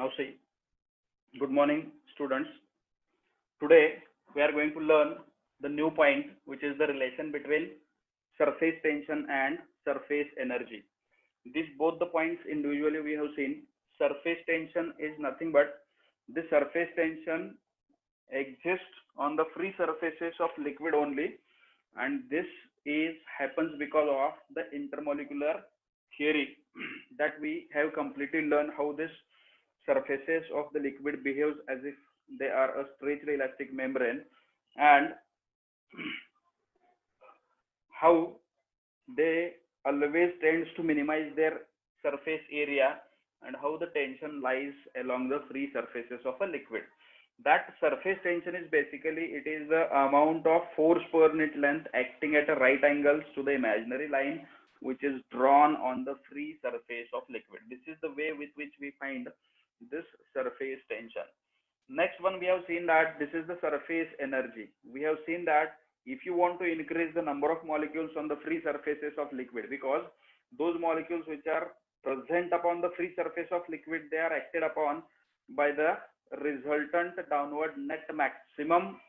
Now see, good morning students. Today we are going to learn the new point, which is the relation between surface tension and surface energy. These both the points individually we have seen. Surface tension is nothing but the surface tension exists on the free surfaces of liquid only, and this is happens because of the intermolecular theory that we have completely learned how this surfaces of the liquid behaves as if they are a stretched elastic membrane, and how they always tends to minimize their surface area, and how the tension lies along the free surfaces of a liquid. That surface tension is basically it is the amount of force per unit length acting at a right angles to the imaginary line which is drawn on the free surface of liquid. This is the way with which we find this surface tension. Next one, we have seen that this is the surface energy. We have seen that if you want to increase the number of molecules on the free surfaces of liquid, because those molecules which are present upon the free surface of liquid, they are acted upon by the resultant downward net maximum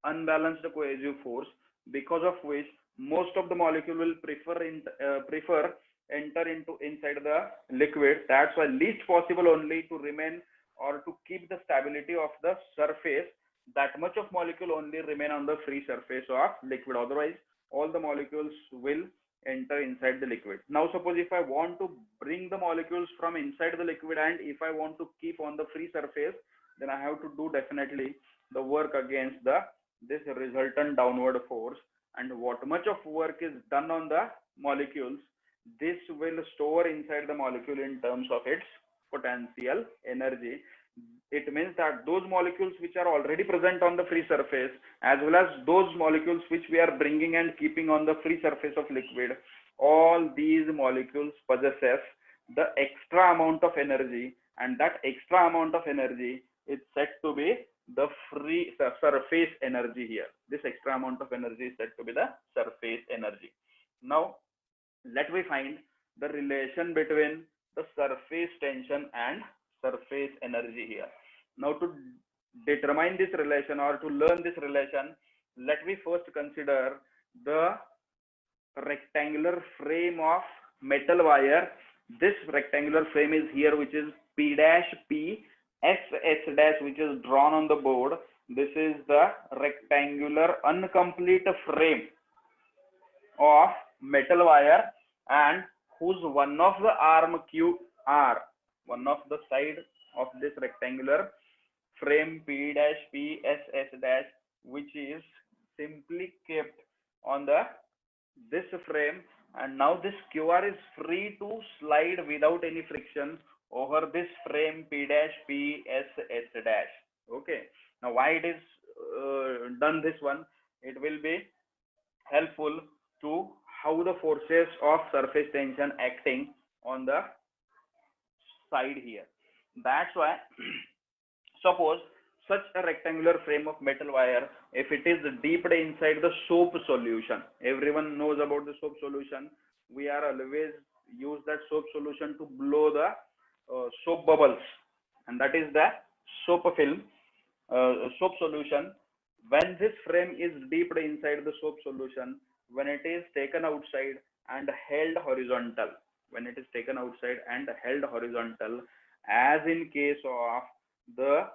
unbalanced cohesive force, because of which most of the molecule will prefer enter into inside the liquid. That's why least possible only to remain or to keep the stability of the surface, that much of molecule only remain on the free surface of liquid. Otherwise all the molecules will enter inside the liquid. Now suppose if I want to bring the molecules from inside the liquid and if I want to keep on the free surface, then I have to do definitely the work against the this resultant downward force. And what much of work is done on the molecules, this will store inside the molecule in terms of its potential energy. It means that those molecules which are already present on the free surface, as well as those molecules which we are bringing and keeping on the free surface of liquid, all these molecules possesses the extra amount of energy, and that extra amount of energy is said to be the free surface energy here. This extra amount of energy is said to be the surface energy. Now let me find the relation between the surface tension and surface energy here. Now to determine this relation or to learn this relation, let me first consider the rectangular frame of metal wire. This rectangular frame is here, which is P dash P S S dash, which is drawn on the board. This is the rectangular incomplete frame of metal wire, and whose one of the arm QR, one of the side of this rectangular frame P dash P S S dash, which is simply kept on the this frame, and now this QR is free to slide without any friction over this frame P dash P S S dash. Okay, now why it is done this one, it will be helpful to how the forces of surface tension acting on the side here. That's why suppose such a rectangular frame of metal wire, if it is dipped inside the soap solution, everyone knows about the soap solution. We are always use that soap solution to blow the soap bubbles, and that is the soap film, soap solution. When this frame is dipped inside the soap solution, when it is taken outside and held horizontal, when it is taken outside and held horizontal, as in case of the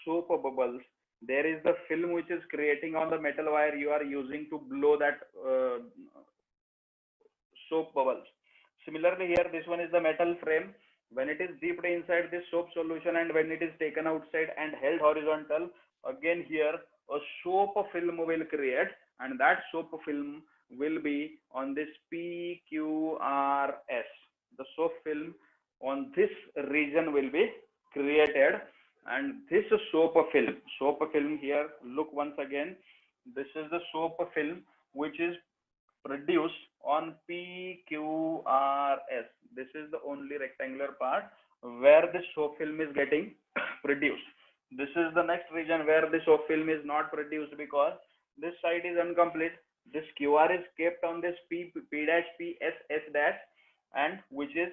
soap bubbles, there is the film which is creating on the metal wire you are using to blow that soap bubbles. Similarly here, this one is the metal frame. When it is dipped inside this soap solution and when it is taken outside and held horizontal, again here a soap film will create, and that soap film will be on this PQRS. The soap film on this region will be created, and this soap film here, look once again, this is the soap film which is produced on PQRS. This is the only rectangular part where the soap film is getting produced. This is the next region where the soap film is not produced because this side is incomplete. This QR is kept on this P dash P S S dash, and which is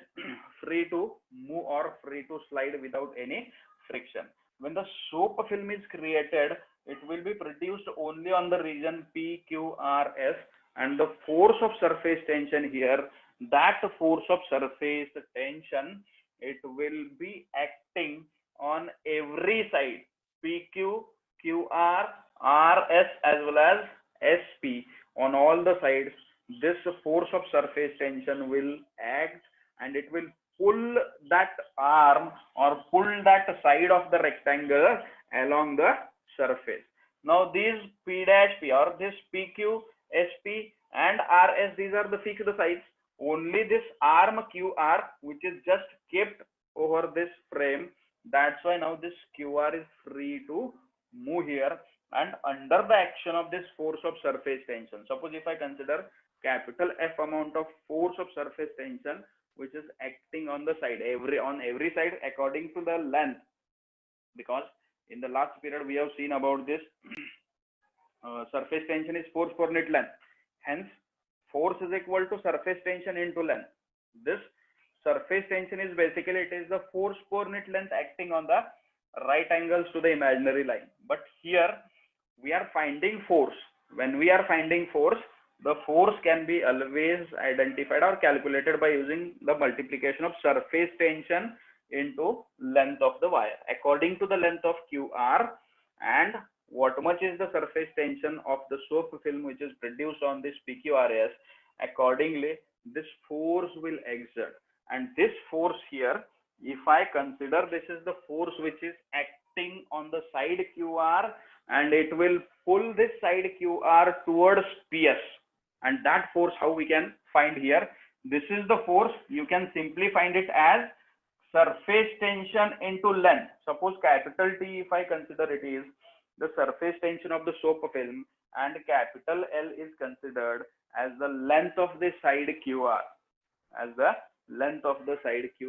free to move or free to slide without any friction. When the soap film is created, it will be produced only on the region PQRS, and the force of surface tension here, that force of surface tension, it will be acting on every side, PQ, QR, RS as well as SP, on all the sides. This force of surface tension will act and it will pull that arm or pull that side of the rectangle along the surface. Now these P dash P or this PQ, SP and RS, these are the fixed sides. Only this arm QR, which is just kept over this frame, that's why now this QR is free to move here and under the action of this force of surface tension. Suppose if I consider capital F amount of force of surface tension which is acting on the side, on every side according to the length, because in the last period we have seen about this surface tension is force per unit length. Hence, force is equal to surface tension into length. This surface tension is basically, it is the force per unit length acting on the right angles to the imaginary line. But here we are finding force. When we are finding force, the force can be always identified or calculated by using the multiplication of surface tension into length of the wire. According to the length of QR and what much is the surface tension of the soap film which is produced on this PQRS, accordingly this force will exert. And this force here, if I consider this is the force which is acting on the side QR, and it will pull this side QR towards PS, and that force how we can find here, this is the force, you can simply find it as surface tension into length. Suppose capital T, if I consider it is the surface tension of the soap film, and capital L is considered as the length of the side QR, as the length of the side QR.